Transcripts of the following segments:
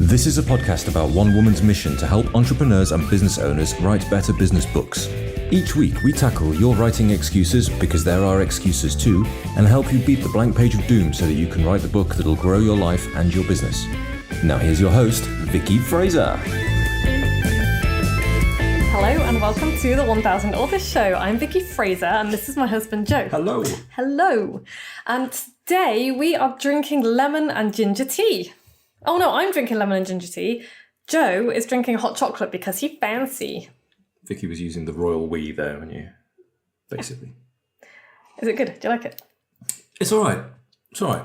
This is a podcast about one woman's mission to help entrepreneurs and business owners write better business books. Each week, we tackle your writing excuses, because there are excuses too, and help you beat the blank page of doom so that you can write the book that'll grow your life and your business. Now here's your host, Vicky Fraser. Hello and welcome to the 1000 Authors Show. I'm Vicky Fraser and this is my husband Joe. Hello. Hello. And today we are drinking lemon and ginger tea. Oh no, I'm drinking lemon and ginger tea. Joe is drinking hot chocolate because he's fancy. Vicky was using the royal we there, weren't you? Basically. Is it good? Do you like it? It's all right. It's all right.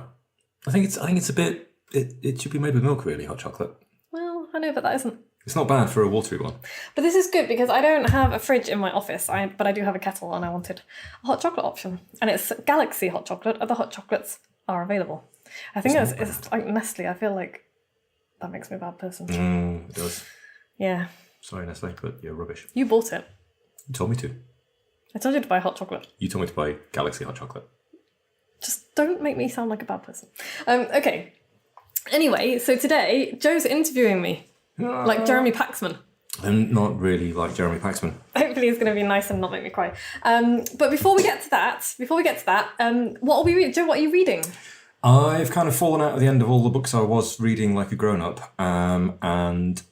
I think it's a bit. It should be made with milk, really. Hot chocolate. Well, I know, but that isn't. It's not bad for a watery one. But this is good because I don't have a fridge in my office, but I do have a kettle and I wanted a hot chocolate option. And it's Galaxy hot chocolate. Other hot chocolates are available. I think it's like Nestle. I feel like that makes me a bad person. It does. Yeah. Sorry, Nestle, but you're rubbish. You bought it. You told me to. I told you to buy hot chocolate. You told me to buy Galaxy hot chocolate. Just don't make me sound like a bad person. Okay. Anyway, so today, Joe's interviewing me. Like Jeremy Paxman. I'm not really like Jeremy Paxman. Hopefully he's going to be nice and not make me cry. But before we get to that, what are we reading? Joe, what are you reading? I've kind of fallen out at the end of all the books I was reading like a grown-up, and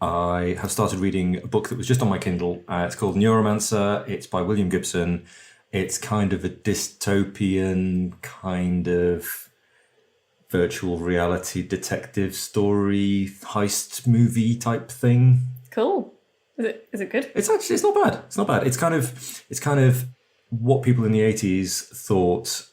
I have started reading a book that was just on my Kindle. It's called Neuromancer. It's by William Gibson. It's kind of a dystopian kind of virtual reality detective story, heist movie type thing. Cool. Is it good? It's not bad. It's not bad. It's kind of what people in the 80s thought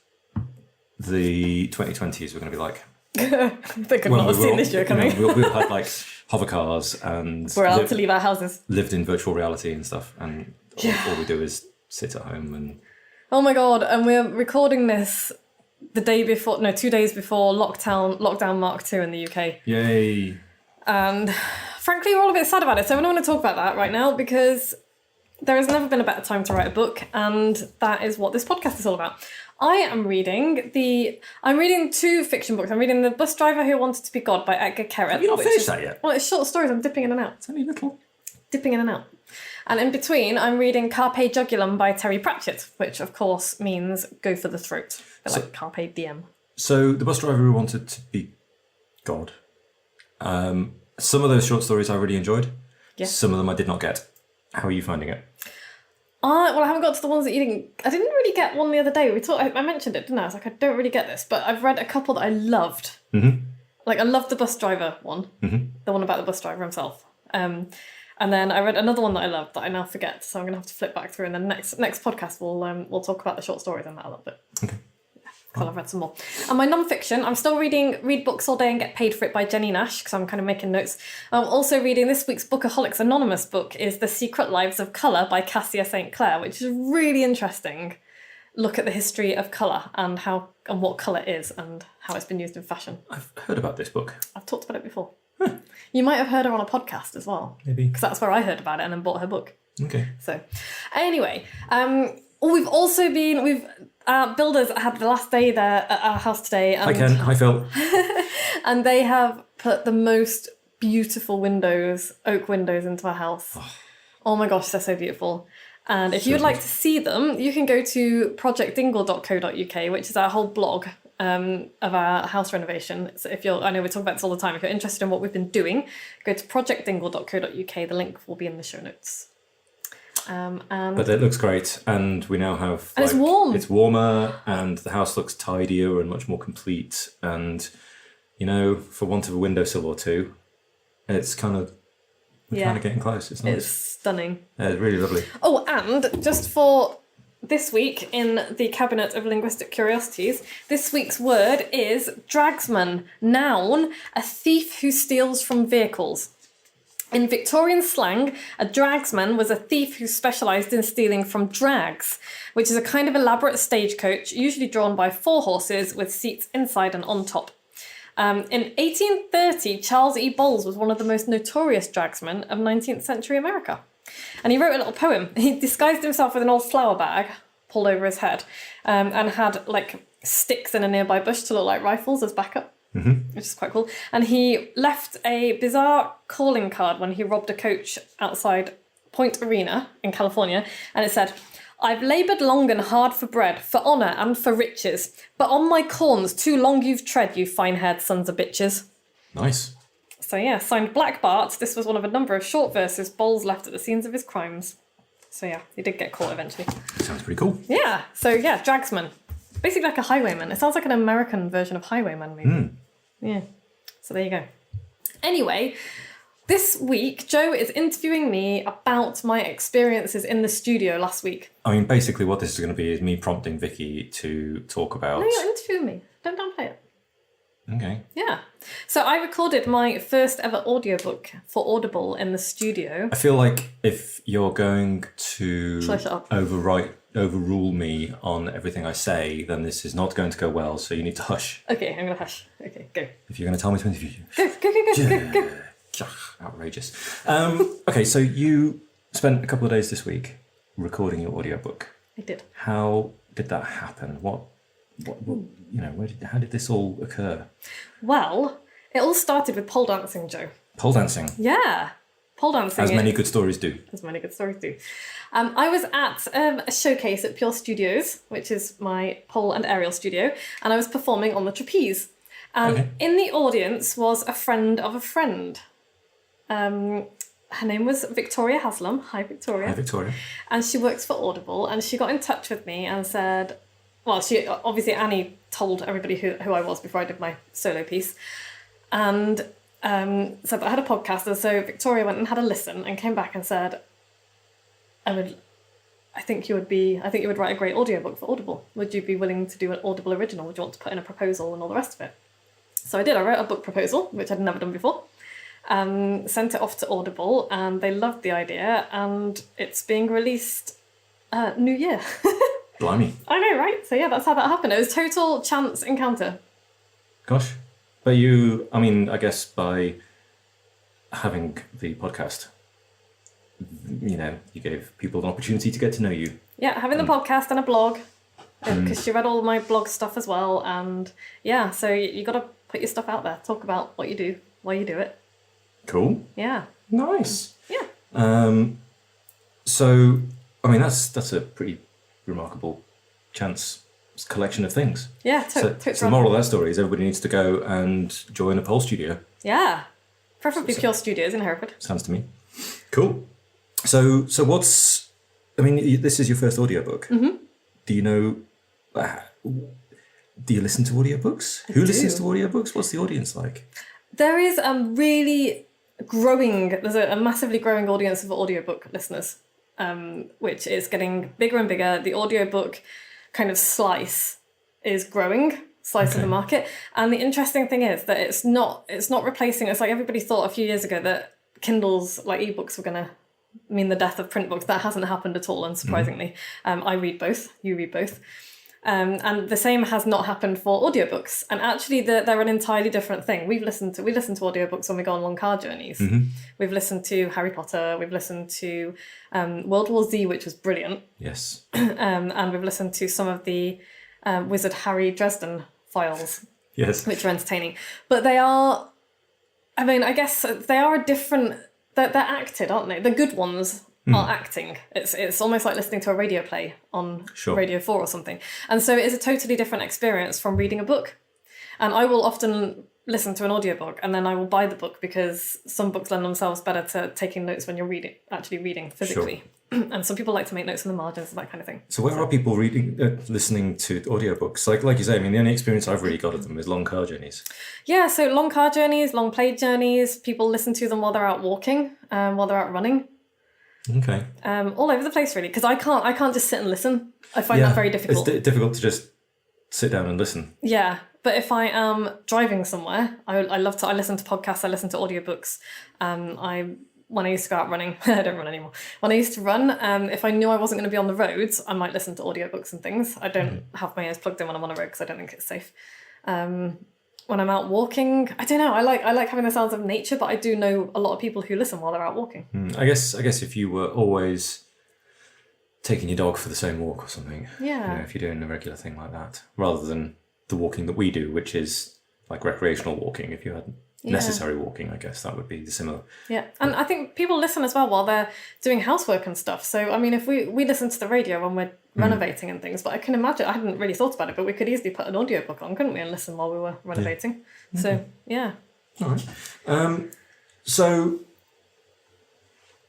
the 2020s were going to be like. They could not have seen this year coming. We all had like hover cars and we're allowed to leave our houses. Lived in virtual reality and stuff, and all we do is sit at home and. Oh my god! And we're recording this 2 days before lockdown Mark 2 in the UK. Yay! And frankly, we're all a bit sad about it. So I don't want to talk about that right now because there has never been a better time to write a book, and that is what this podcast is all about. I'm reading 2 fiction books. I'm reading The Bus Driver Who Wanted to Be God by Edgar Keret. Have you not finished that yet? Well, it's short stories. I'm dipping in and out. It's only little. Dipping in and out. And in between, I'm reading Carpe Jugulum by Terry Pratchett, which of course means go for the throat. Like Carpe Diem. So The Bus Driver Who Wanted to Be God. Some of those short stories I really enjoyed. Yeah. Some of them I did not get. How are you finding it? Well, I haven't got to the ones that you didn't. I didn't really get one the other day. I mentioned it, didn't I? I was like, I don't really get this, but I've read a couple that I loved. Mm-hmm. Like I loved the bus driver one, the one about the bus driver himself. And then I read another one that I loved that I now forget. So I'm gonna have to flip back through, and then next podcast we'll talk about the short stories and that a little bit. Okay. Because I've read some more. And my non-fiction, I'm still reading Read Books All Day and Get Paid For It by Jenny Nash, because I'm kind of making notes. I'm also reading this week's Bookaholics Anonymous book is The Secret Lives of Colour by Cassia St. Clair, which is a really interesting look at the history of colour and what colour is and how it's been used in fashion. I've heard about this book. I've talked about it before. You might have heard her on a podcast as well. Maybe. Because that's where I heard about it and then bought her book. Okay. So, anyway, builders had the last day there at our house today. And, Hi Ken, hi Phil. And they have put the most beautiful oak windows into our house. Oh my gosh, they're so beautiful. And if you'd like to see them, you can go to projectdingle.co.uk, which is our whole blog of our house renovation. So I know we talk about this all the time. If you're interested in what we've been doing, go to projectdingle.co.uk. The link will be in the show notes. But it looks great, and we now have. And it's warm. It's warmer, and the house looks tidier and much more complete. And for want of a windowsill or two, it's kind of getting close. It's nice. It's stunning. Yeah, it's really lovely. Oh, and just for this week in the Cabinet of Linguistic Curiosities, this week's word is dragsman. Noun: a thief who steals from vehicles. In Victorian slang, a dragsman was a thief who specialised in stealing from drags, which is a kind of elaborate stagecoach, usually drawn by 4 horses with seats inside and on top. In 1830, Charles E. Bowles was one of the most notorious dragsmen of 19th century America. And he wrote a little poem. He disguised himself with an old flour bag pulled over his head and had like sticks in a nearby bush to look like rifles as backup. which is quite cool. And he left a bizarre calling card when he robbed a coach outside Point Arena in California, and it said, "I've laboured long and hard for bread, for honour and for riches, but on my corns too long you've tread, you fine-haired sons of bitches." Nice. So yeah, signed Black Bart. This was one of a number of short verses Bowles left at the scenes of his crimes. So yeah, he did get caught eventually. Sounds pretty cool. Yeah, so yeah, Dragsman. Basically like a highwayman. It sounds like an American version of Highwayman, maybe. Yeah, so there you go. Anyway, this week, Joe is interviewing me about my experiences in the studio last week. I mean, basically what this is going to be is me prompting Vicky to talk about... No, you're interviewing me. Don't downplay it. Okay. Yeah. So I recorded my first ever audiobook for Audible in the studio. I feel like if you're going to Shall I shut up? overrule me on everything I say, then this is not going to go well, so you need to hush. Okay, I'm going to hush. Okay, go. If you're going to tell me to interview you. Go. Outrageous. Okay, so you spent a couple of days this week recording your audiobook. I did. How did that happen? What how did this all occur? Well, it all started with pole dancing, Joe. Pole dancing. Yeah. Pole dancing. As many good stories do. As many good stories do. I was at a showcase at Pure Studios, which is my pole and aerial studio, and I was performing on the trapeze. And in the audience was a friend of a friend. Her name was Victoria Haslam. Hi, Victoria. Hi, Victoria. And she works for Audible, and she got in touch with me and said, well, she obviously, Annie told everybody who I was before I did my solo piece, and said that I had a podcast. And so Victoria went and had a listen and came back and said, I think you would write a great audiobook for Audible. Would you be willing to do an Audible original? Would you want to put in a proposal and all the rest of it? So I did. I wrote a book proposal, which I'd never done before. Sent it off to Audible, and they loved the idea, and it's being released New Year. Blimey. I know, right? So yeah, that's how that happened. It was total chance encounter. Gosh. But I guess by having the podcast, you gave people an opportunity to get to know you. Yeah, having the podcast and a blog, because she read all my blog stuff as well, and yeah, so you got to put your stuff out there, talk about what you do, why you do it. Cool. Yeah. Nice. Yeah. So, that's a pretty remarkable chance collection of things. Yeah, so the moral of that story is everybody needs to go and join a pole studio. Yeah. Preferably Pure Studios in Hereford. Sounds to me. Cool. So what's... this is your first audiobook. Mm-hmm. Do you know... do you listen to audiobooks? Who listens to audiobooks? What's the audience like? There is there's a massively growing audience of audiobook listeners, which is getting bigger and bigger. The audiobook kind of slice is growing, of the market. And the interesting thing is that it's not replacing, it's like everybody thought a few years ago that Kindles, like ebooks, were going to mean the death of print books. That hasn't happened at all, unsurprisingly. I read both, you read both. And the same has not happened for audiobooks. And actually, they're an entirely different thing. We listen to audiobooks when we go on long car journeys. Mm-hmm. We've listened to Harry Potter. We've listened to World War Z, which was brilliant. Yes. And we've listened to some of the Wizard Harry Dresden files. Yes. Which are entertaining. But they are... I guess they are a different... They're acted, aren't they? The good ones are acting. It's almost like listening to a radio play on Radio 4 or something. And so it is a totally different experience from reading a book. And I will often listen to an audiobook and then I will buy the book because some books lend themselves better to taking notes when you're actually reading physically. Sure. And some people like to make notes in the margins and that kind of thing. So where are people listening to audiobooks? Like you say, the only experience I've really got of them is long car journeys. Yeah, so long car journeys, long plane journeys. People listen to them while they're out walking, while they're out running. Okay. All over the place, really, because I can't just sit and listen. I find that very difficult. It's difficult to just sit down and listen. Yeah, but if I am driving somewhere, I listen to podcasts, I listen to audiobooks. When I used to go out running, I don't run anymore. When I used to run, if I knew I wasn't going to be on the roads, I might listen to audiobooks and things. I don't have my ears plugged in when I'm on a road because I don't think it's safe. When I'm out walking, I don't know. I like having the sounds of nature, but I do know a lot of people who listen while they're out walking. I guess if you were always taking your dog for the same walk or something, if you're doing a regular thing like that, rather than the walking that we do, which is like recreational walking. If you had necessary walking, I guess that would be similar. Yeah, and I think people listen as well while they're doing housework and stuff. So, I mean, if we listen to the radio when we're renovating and things, but I can imagine, I hadn't really thought about it, but we could easily put an audiobook on, couldn't we, and listen while we were renovating. Yeah. So, yeah. All right. So,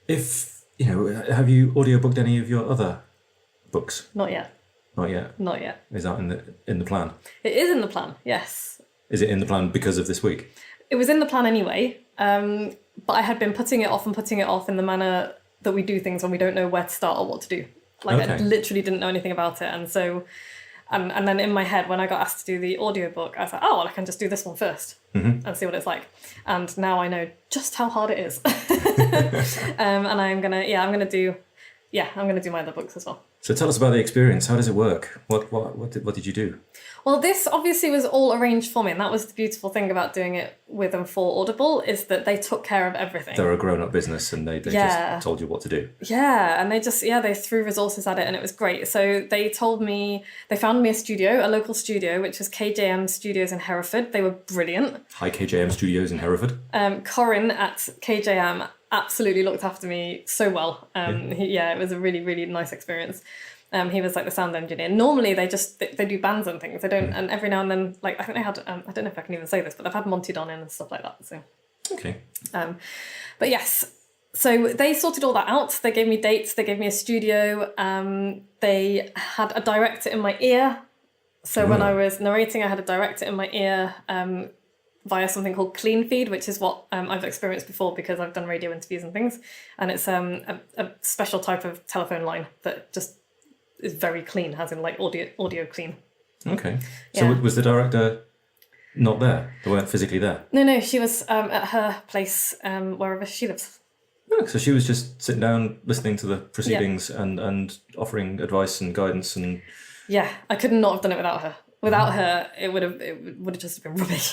if, have you audiobooked any of your other books? Not yet. Not yet? Not yet. Is that in the plan? It is in the plan, yes. Is it in the plan because of this week? It was in the plan anyway, but I had been putting it off in the manner that we do things when we don't know where to start or what to do. Like, I literally didn't know anything about it. And so, and then in my head, when I got asked to do the audiobook, I was like, oh, well, I can just do this one first and see what it's like. And now I know just how hard it is. And I'm going to do my other books as well. So tell us about the experience. How does it work? What did you do? Well, this obviously was all arranged for me, and that was the beautiful thing about doing it with and for Audible, is that they took care of everything. They're a grown-up business, and they just told you what to do. Yeah, and they threw resources at it, and it was great. So they found me a studio, a local studio, which was KJM Studios in Hereford. They were brilliant. Hi, KJM Studios in Hereford. Corin at KJM absolutely looked after me so well. It was a really, really nice experience. He was like the sound engineer. Normally they do bands and things. They don't, and every now and then, like I think they had, I don't know if I can even say this, but they've had Monty Don in and stuff like that. So, okay. But yes, so they sorted all that out. They gave me dates. They gave me a studio. They had a director in my ear. So when I was narrating, I had a director in my ear via something called Clean Feed, which is what I've experienced before because I've done radio interviews and things. And it's a special type of telephone line that just is very clean, as in like audio clean. Okay. So was the director not there? They weren't physically there? No, she was at her place, wherever she lives. Oh, so she was just sitting down, listening to the proceedings and offering advice and guidance and... Yeah, I could not have done it without her. Without her, it would have just been rubbish,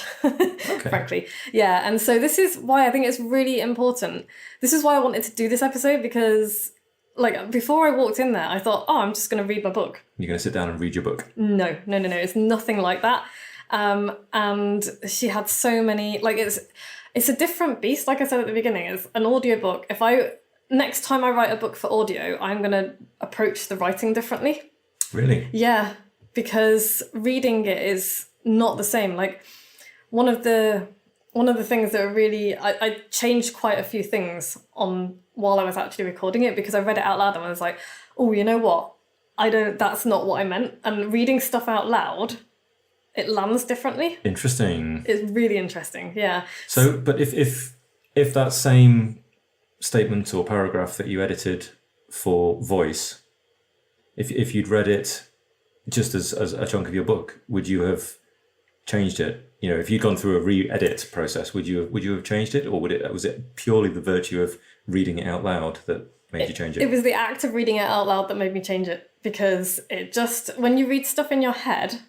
frankly. Yeah, and so this is why I think it's really important. This is why I wanted to do this episode, because like before I walked in there, I thought, oh, I'm just going to read my book. You're going to sit down and read your book? No. It's nothing like that. And she had so many, like it's a different beast. Like I said at the beginning, it's an audiobook. Next time I write a book for audio, I'm going to approach the writing differently. Really? Yeah, because reading it is not the same. Like one of the things that really, I changed quite a few things on while I was actually recording it, because I read it out loud and I was like, oh, you know what? That's not what I meant. And reading stuff out loud, it lands differently. Interesting. It's really interesting, yeah. So, but if that same statement or paragraph that you edited for voice, if you'd read it just as a chunk of your book, would you have changed it? You know, if you'd gone through a re-edit process, would you have changed it, or was it purely the virtue of reading it out loud that made you change it? It was the act of reading it out loud that made me change it, because it just, when you read stuff in your head,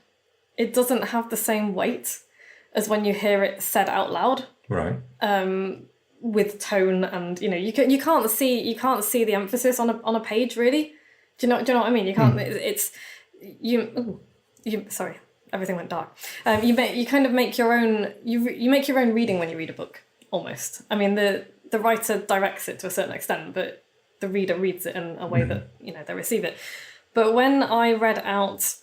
it doesn't have the same weight as when you hear it said out loud. Right. With tone, and you can't see the emphasis on a page, really. Do you know what I mean? You can't. Sorry, everything went dark. You kind of make your own. You make your own reading when you read a book, almost. I mean, the writer directs it to a certain extent, but the reader reads it in a way that they receive it. But when I read out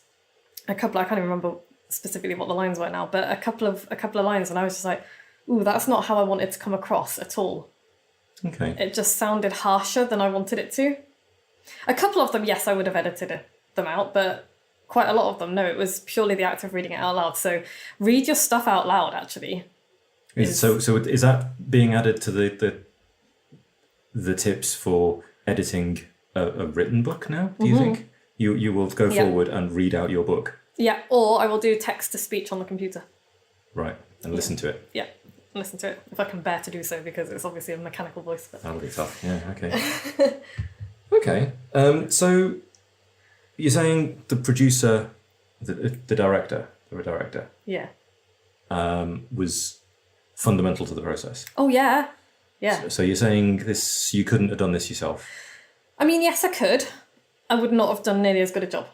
I can't even remember specifically what the lines were now, but a couple of lines, and I was just like, ooh, that's not how I wanted to come across at all. Okay. It just sounded harsher than I wanted it to. A couple of them, yes, I would have edited them out, but quite a lot of them, no, it was purely the act of reading it out loud. So read your stuff out loud, actually. So is that being added to the tips for editing a written book now, do you think? You will go forward and read out your book? Yeah, or I will do text-to-speech on the computer. Right, and listen to it? Yeah, listen to it, if I can bear to do so, because it's obviously a mechanical voice. But... That'll be tough, yeah, okay. Okay, so you're saying the producer, the director, yeah, was fundamental to the process? Oh, yeah, yeah. So you're saying you couldn't have done this yourself? I mean, yes, I could. I would not have done nearly as good a job.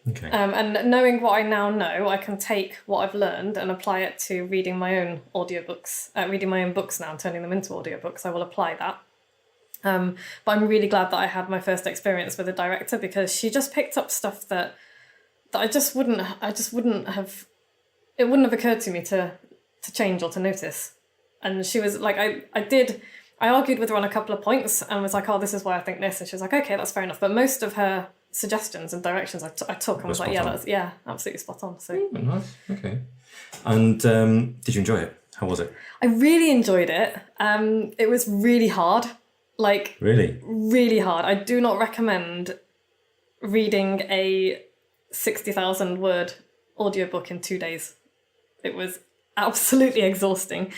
Okay. And knowing what I now know, I can take what I've learned and apply it to reading my own audiobooks, reading my own books now and turning them into audiobooks. I will apply that. But I'm really glad that I had my first experience with a director, because she just picked up stuff that I just wouldn't have, it wouldn't have occurred to me to change or to notice. And she was like, I argued with her on a couple of points and was like, oh, this is why I think this. And she was like, okay, that's fair enough. But most of her suggestions and directions I took and was like, yeah, that's absolutely spot on. So Nice. Okay. And did you enjoy it? How was it? I really enjoyed it. It was really hard. Like really hard. I do not recommend reading a 60,000 word audiobook in 2 days. It was absolutely exhausting.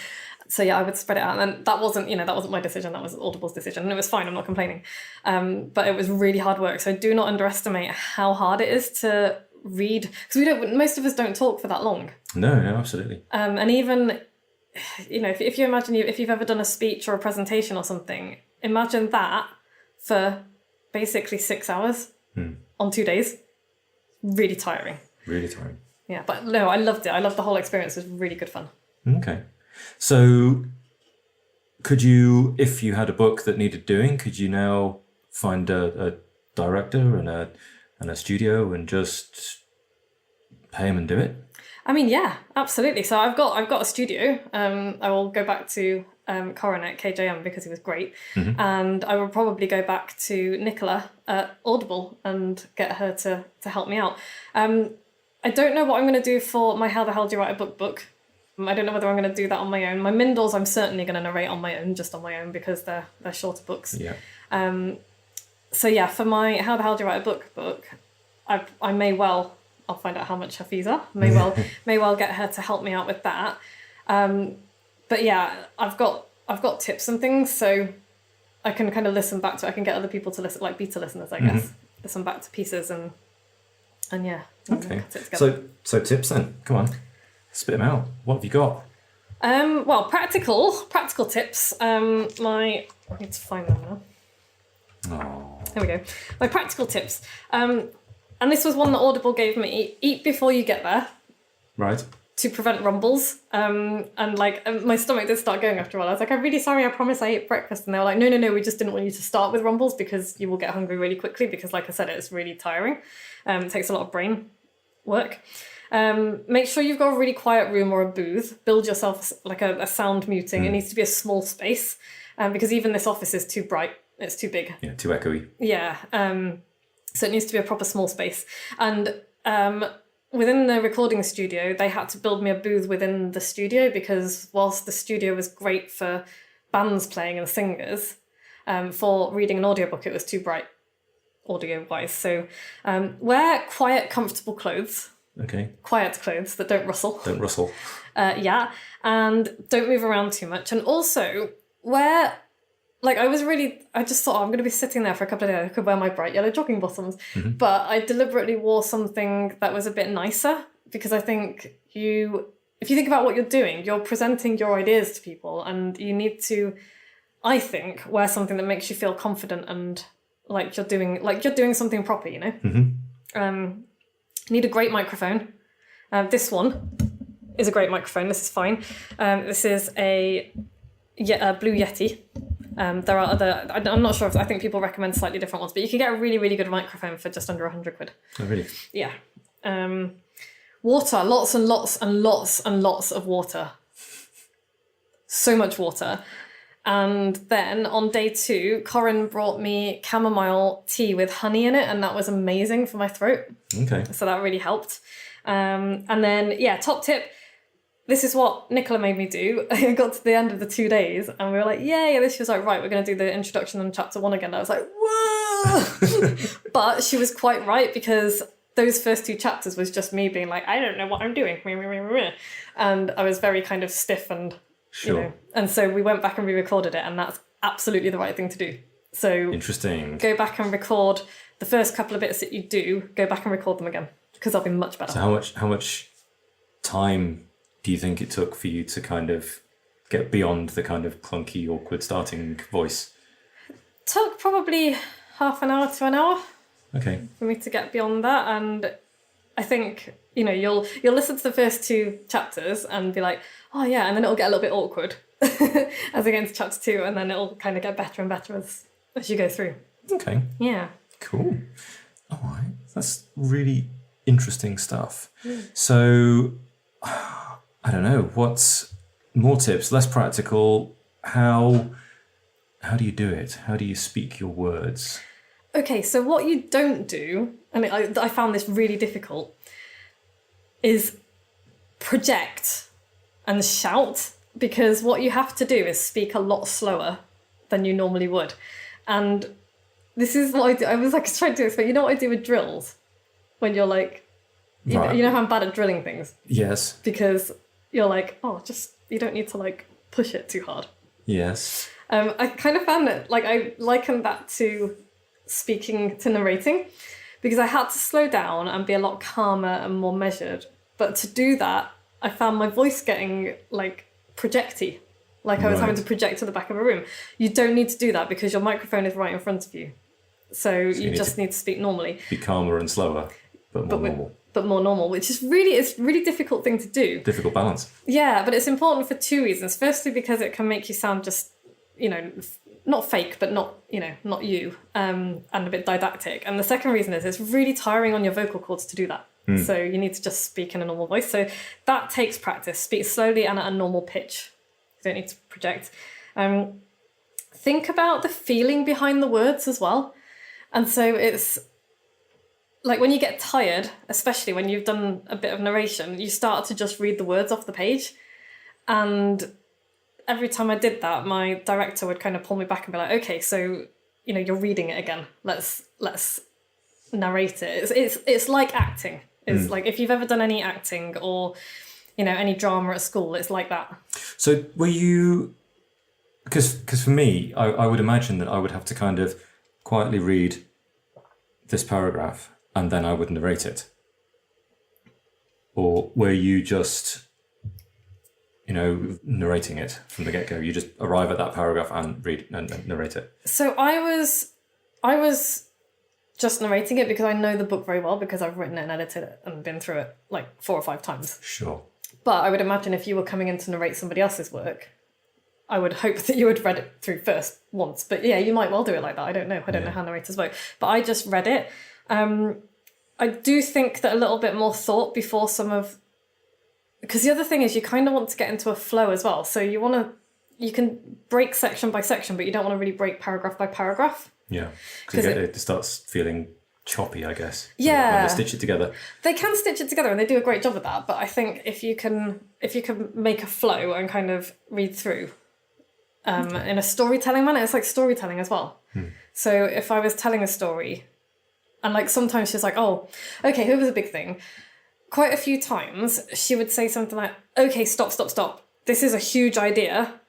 So yeah, I would spread it out. And that wasn't my decision. That was Audible's decision. And it was fine. I'm not complaining. But it was really hard work. So do not underestimate how hard it is to read. Because most of us don't talk for that long. No, absolutely. And even, if you imagine if you've ever done a speech or a presentation or something, imagine that for basically 6 hours on 2 days. Really tiring. Really tiring. Yeah, but no, I loved it. I loved the whole experience. It was really good fun. Okay. So could you, if you had a book that needed doing, could you now find a director and a studio and just pay him and do it? I mean, yeah, absolutely. So I've got a studio. I will go back to Corin at KJM because he was great. Mm-hmm. And I will probably go back to Nicola at Audible and get her to help me out. I don't know what I'm going to do for my How the Hell Do You Write a Book. I don't know whether I'm going to do that on my own. My Mindles, I'm certainly going to narrate on my own, just on my own, because they're shorter books. Yeah. So yeah, for my How the Hell Do You Write a Book, I may well, I'll find out how much her fees are. May well get her to help me out with that. But yeah, I've got tips and things, so I can kind of listen back to it. I can get other people to listen, like beta listeners, I guess, listen back to pieces and yeah. Okay. So tips then. Come on. Spit them out. What have you got? Well, practical tips. I need to find them now. Oh. There we go. My practical tips. And this was one that Audible gave me. Eat before you get there. Right. To prevent rumbles. And my stomach did start going after a while. I was like, I'm really sorry, I promise I ate breakfast. And they were like, no, we just didn't want you to start with rumbles because you will get hungry really quickly because, like I said, it's really tiring. It takes a lot of brain work. Make sure you've got a really quiet room or a booth. Build yourself like a sound muting. It needs to be a small space because even this office is too bright. It's too big. Yeah, too echoey. Yeah. So it needs to be a proper small space. And within the recording studio, they had to build me a booth within the studio because whilst the studio was great for bands playing and singers, for reading an audiobook, it was too bright audio-wise. So wear quiet, comfortable clothes. Okay. Quiet clothes that don't rustle. Don't rustle. Yeah. And don't move around too much. And also wear... I just thought, I'm going to be sitting there for a couple of days. I could wear my bright yellow jogging bottoms. Mm-hmm. But I deliberately wore something that was a bit nicer because I think if you think about what you're doing, you're presenting your ideas to people and you need to, I think, wear something that makes you feel confident and like you're doing something proper, you know? Mm-hmm. You need a great microphone. This one is a great microphone. This is fine. This is a Blue Yeti. There are other, I'm not sure I think people recommend slightly different ones, but you can get a really, really good microphone for just under 100 quid. Oh, really? Yeah. Water, lots and lots and lots and lots of water. So much water. And then on day 2, Corin brought me chamomile tea with honey in it, and that was amazing for my throat. Okay. So that really helped. And then, yeah, top tip, this is what Nicola made me do. I got to the end of the 2 days and we were like, yay. And she was like, right, we're going to do the introduction and chapter 1 again. And I was like, whoa. But she was quite right because those first 2 chapters was just me being like, I don't know what I'm doing. And I was very kind of stiff and, sure. And so we went back and re-recorded it and that's absolutely the right thing to do. So interesting. Go back and record the first couple of bits that you do, go back and record them again because they'll be much better. So how much time do you think it took for you to kind of get beyond the kind of clunky, awkward starting voice? Took probably half an hour to an hour. Okay. For me to get beyond that. And I think, you'll listen to the first 2 chapters and be like, oh yeah, and then it'll get a little bit awkward as against chapter 2, and then it'll kind of get better and better as you go through. Okay. Yeah. Cool. All right. That's really interesting stuff. So, I don't know, what's more tips, less practical? How do you do it? How do you speak your words? Okay, so what you don't do, and I found this really difficult, is project and shout, because what you have to do is speak a lot slower than you normally would. And this is what I do. I was like trying to explain, you know what I do with drills? When you're like, you know how I'm bad at drilling things? Yes. Because you're like, you don't need to like push it too hard. Yes. I kind of found it, like I likened that to speaking, to narrating, because I had to slow down and be a lot calmer and more measured. But to do that, I found my voice getting like projecty, like I was having to project to the back of a room. You don't need to do that because your microphone is right in front of you. So you just need to speak normally. Be calmer and slower, but more normal. But more normal, which is it's a really difficult thing to do. Difficult balance. Yeah, but it's important for 2 reasons. Firstly, because it can make you sound just, not fake, but not you, and a bit didactic. And the second reason is it's really tiring on your vocal cords to do that. So you need to just speak in a normal voice. So that takes practice. Speak slowly and at a normal pitch. You don't need to project. Think about the feeling behind the words as well. And so it's like when you get tired, especially when you've done a bit of narration, you start to just read the words off the page. And every time I did that, my director would kind of pull me back and be like, okay, so, you're reading it again. Let's narrate it. It's like acting. It's like if you've ever done any acting or, any drama at school, it's like that. So were you, because for me, I would imagine that I would have to kind of quietly read this paragraph and then I would narrate it. Or were you just, narrating it from the get-go? You just arrive at that paragraph and read and narrate it? So I was just narrating it because I know the book very well, because I've written it and edited it and been through it like 4 or 5 times. Sure. But I would imagine if you were coming in to narrate somebody else's work, I would hope that you had read it through first once. But yeah, you might well do it like that. I don't know. I don't know how narrators work. But I just read it. I do think that a little bit more thought before because the other thing is you kind of want to get into a flow as well. So you can break section by section, but you don't want to really break paragraph by paragraph. Yeah, because it starts feeling choppy, I guess. Yeah, when they stitch it together. They can stitch it together, and they do a great job of that. But I think if you can make a flow and kind of read through, in a storytelling manner, it's like storytelling as well. So if I was telling a story, and like sometimes she's like, oh, okay, here was a big thing. Quite a few times she would say something like, okay, stop. This is a huge idea.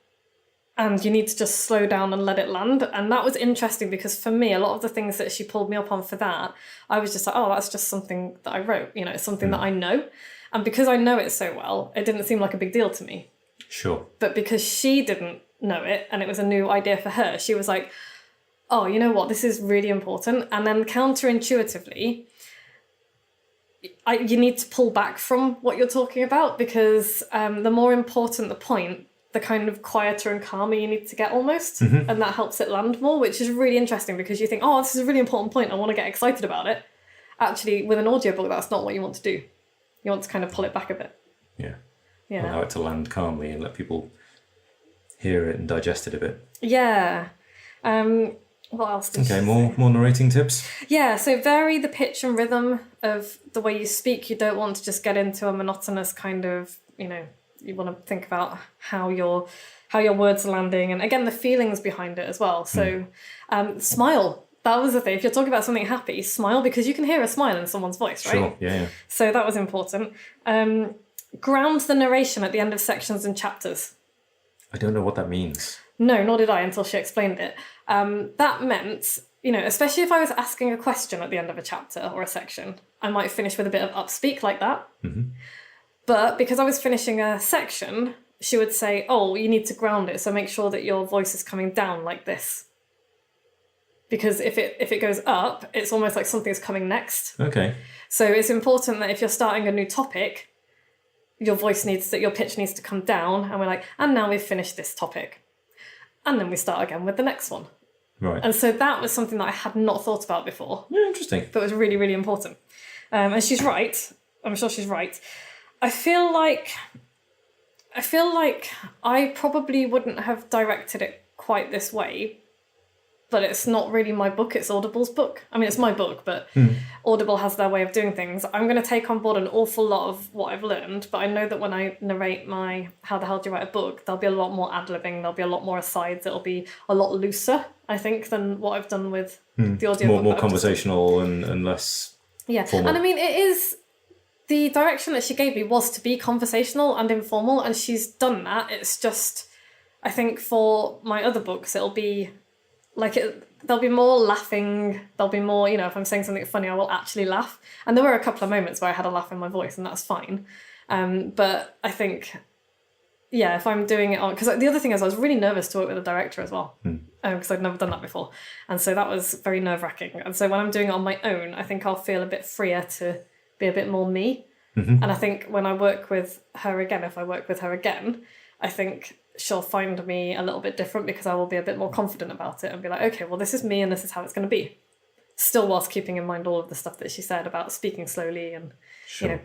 And you need to just slow down and let it land. And that was interesting because for me, a lot of the things that she pulled me up on for that, I was just like, oh, that's just something that I wrote. It's something that I know. And because I know it so well, it didn't seem like a big deal to me. Sure. But because she didn't know it and it was a new idea for her, she was like, oh, you know what? This is really important. And then counterintuitively, you need to pull back from what you're talking about, because the more important the point, the kind of quieter and calmer you need to get almost. And that helps it land more, which is really interesting because you think, oh, this is a really important point, I want to get excited about it. Actually, with an audiobook, that's not what you want to do. You want to kind of pull it back a bit. Yeah. Allow it to land calmly and let people hear it and digest it a bit. Yeah. What else did you say? More narrating tips? Yeah, so vary the pitch and rhythm of the way you speak. You don't want to just get into a monotonous kind of, you want to think about how your words are landing, and again the feelings behind it as well. So smile. That was the thing. If you're talking about something happy, smile, because you can hear a smile in someone's voice, right? Sure. Yeah. So that was important. Ground the narration at the end of sections and chapters. I don't know what that means. No, nor did I until she explained it. That meant, especially if I was asking a question at the end of a chapter or a section, I might finish with a bit of upspeak like that. But because I was finishing a section, she would say, oh, you need to ground it, so make sure that your voice is coming down like this. Because if it goes up, it's almost like something's coming next. Okay. So it's important that if you're starting a new topic, your pitch needs to come down, and we're like, and now we've finished this topic. And then we start again with the next one. Right. And so that was something that I had not thought about before. Yeah, interesting. But it was really, really important. And she's right. I'm sure she's right. I feel like I probably wouldn't have directed it quite this way, but it's not really my book, it's Audible's book. I mean, it's my book, but Audible has their way of doing things. I'm going to take on board an awful lot of what I've learned, but I know that when I narrate my How the Hell Do You Write a Book, there'll be a lot more ad-libbing, there'll be a lot more asides, it'll be a lot looser, I think, than what I've done with the audiobook. More conversational and less formal. And I mean, it is... The direction that she gave me was to be conversational and informal, and she's done that. It's just, I think for my other books, it'll be like there'll be more laughing. There'll be more, if I'm saying something funny, I will actually laugh. And there were a couple of moments where I had a laugh in my voice, and that's fine. But I think, if I'm doing it on... Because the other thing is I was really nervous to work with a director as well, because I'd never done that before. And so that was very nerve-wracking. And so when I'm doing it on my own, I think I'll feel a bit freer to be a bit more me. And I think when I work with her again, if I work with her again, I think she'll find me a little bit different because I will be a bit more confident about it and be like, okay, well, this is me and this is how it's going to be. Still whilst keeping in mind all of the stuff that she said about speaking slowly and,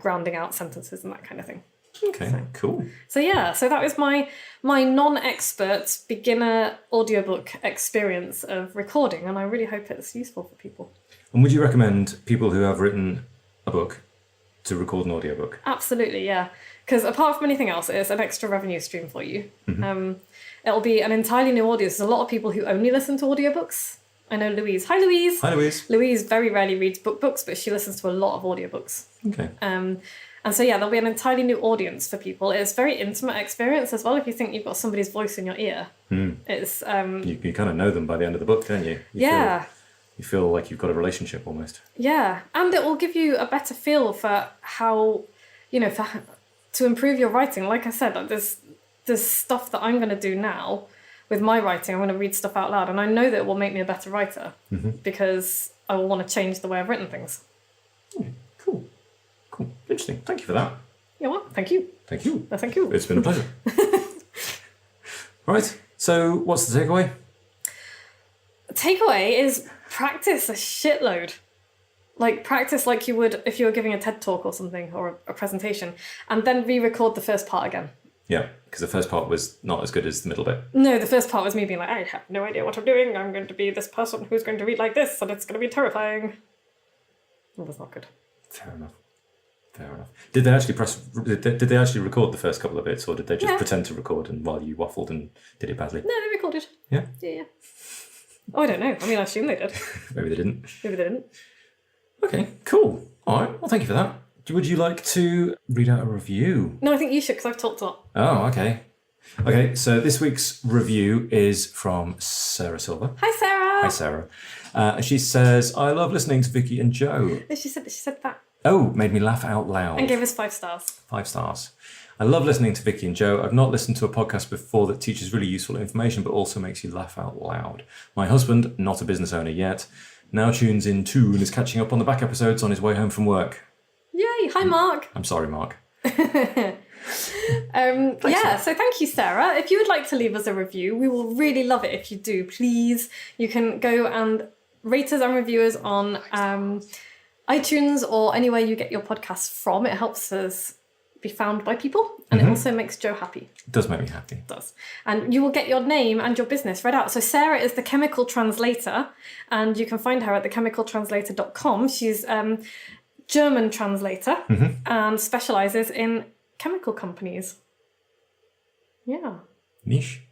grounding out sentences and that kind of thing. Okay, cool. So that was my non-expert beginner audiobook experience of recording, and I really hope it's useful for people. And would you recommend people who have written a book to record an audiobook? Absolutely, yeah. Because apart from anything else, it's an extra revenue stream for you. It'll be an entirely new audience. There's a lot of people who only listen to audiobooks. I know Louise. Hi, Louise. Hi, Louise. Louise very rarely reads books, but she listens to a lot of audiobooks. Okay. And so, there'll be an entirely new audience for people. It's a very intimate experience as well. If you think you've got somebody's voice in your ear, it's... You kind of know them by the end of the book, don't you? You feel like you've got a relationship almost. Yeah, and it will give you a better feel for how, to improve your writing. Like I said, there's stuff that I'm going to do now with my writing. I'm going to read stuff out loud, and I know that it will make me a better writer because I will want to change the way I've written things. Cool. Interesting. Thank you for that. You're welcome. Thank you. Thank you. No, thank you. It's been a pleasure. Right. So what's the takeaway? Takeaway is practice a shitload. Like, practice like you would if you were giving a TED talk or something, or a presentation, and then re-record the first part again. Yeah, because the first part was not as good as the middle bit. No, the first part was me being like, I have no idea what I'm doing. I'm going to be this person who's going to read like this, and it's going to be terrifying. Well, that's not good. Fair enough. Did they actually record the first couple of bits, or did they just pretend to record and while you waffled and did it badly? No, they recorded. Yeah? Yeah. Oh, I don't know. I mean, I assume they did. Maybe they didn't. Okay, cool. All right. Well, thank you for that. Would you like to read out a review? No, I think you should, because I've talked a lot. Oh, okay. Okay, so this week's review is from Sarah Silver. Hi, Sarah. Hi, Sarah. She says, I love listening to Vicky and Joe. She said that. Oh, made me laugh out loud. And gave us 5 stars. 5 stars. I love listening to Vicky and Joe. I've not listened to a podcast before that teaches really useful information, but also makes you laugh out loud. My husband, not a business owner yet, now tunes in too and is catching up on the back episodes on his way home from work. Yay! Hi, Mark. I'm sorry, Mark. So thank you, Sarah. If you would like to leave us a review, we will really love it if you do. Please, you can go and rate us and review us on iTunes or anywhere you get your podcasts from. It helps us be found by people, and it also makes Joe happy. It does make me happy. It does. And you will get your name and your business read out. So Sarah is the chemical translator, and you can find her at thechemicaltranslator.com. She's German translator and specialises in chemical companies. Yeah. Niche.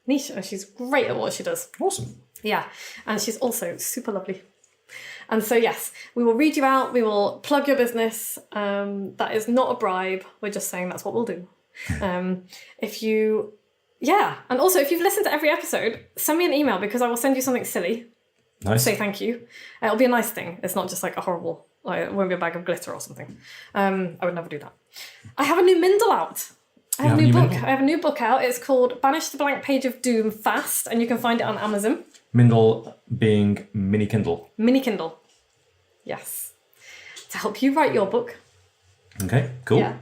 And she's great at what she does. Awesome. Yeah. And she's also super lovely. And so, yes, we will read you out. We will plug your business. That is not a bribe. We're just saying that's what we'll do. And also, if you've listened to every episode, send me an email because I will send you something silly. Nice. Say thank you. It'll be a nice thing. It's not just like a horrible, like it won't be a bag of glitter or something. I would never do that. I have a new Mindle out. I have a new book out. It's called Banish the Blank Page of Doom Fast, and you can find it on Amazon. Mindle being mini Kindle. Mini Kindle. Yes. to help you write your book. Okay, cool. Yeah,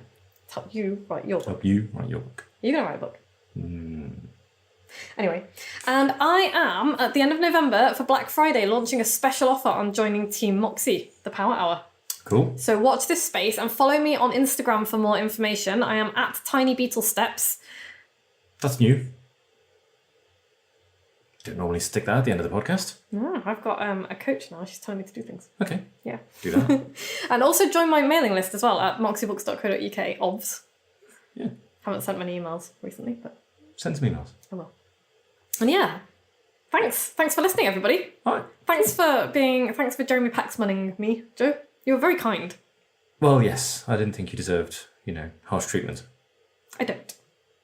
to help you write your book. Help you write your book. You're going to write a book. Anyway, and I am, at the end of November, for Black Friday, launching a special offer on joining Team Moxie, the Power Hour. Cool. So watch this space and follow me on Instagram for more information. I am at Tiny Beetle Steps. That's new. Don't normally stick that at the end of the podcast. No, I've got a coach now. She's telling me to do things. Okay. Yeah. Do that. And also join my mailing list as well at moxiebooks.co.uk, obvs. Yeah. Haven't sent many emails recently, but Send some emails. I will. And yeah, thanks for listening, everybody. All right. Thanks for Jeremy Paxmaning me, Joe. You were very kind. Well, yes. I didn't think you deserved, harsh treatment. I don't.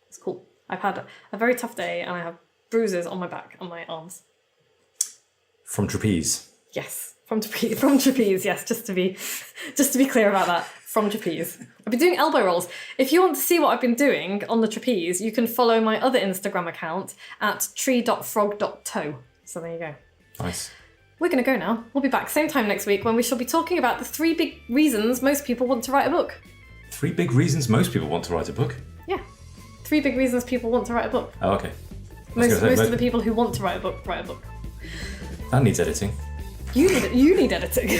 It's cool. I've had a very tough day and I have bruises on my back and my arms. From trapeze. Yes, from trapeze. Yes, just to be clear about that, from trapeze. I've been doing elbow rolls. If you want to see what I've been doing on the trapeze, you can follow my other Instagram account at tree.frog.toe. So there you go. Nice. We're going to go now. We'll be back same time next week when we shall be talking about the 3 big reasons most people want to write a book. 3 big reasons most people want to write a book? Yeah. 3 big reasons people want to write a book. Oh, okay. Most of the people who want to write a book, write a book. That needs editing. You need editing.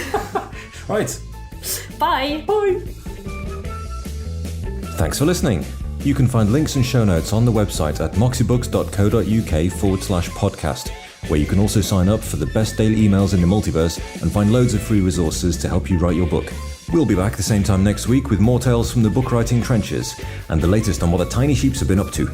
Right. Bye. Bye. Thanks for listening. You can find links and show notes on the website at moxiebooks.co.uk/podcast, where you can also sign up for the best daily emails in the multiverse and find loads of free resources to help you write your book. We'll be back the same time next week with more tales from the book writing trenches and the latest on what the tiny sheeps have been up to.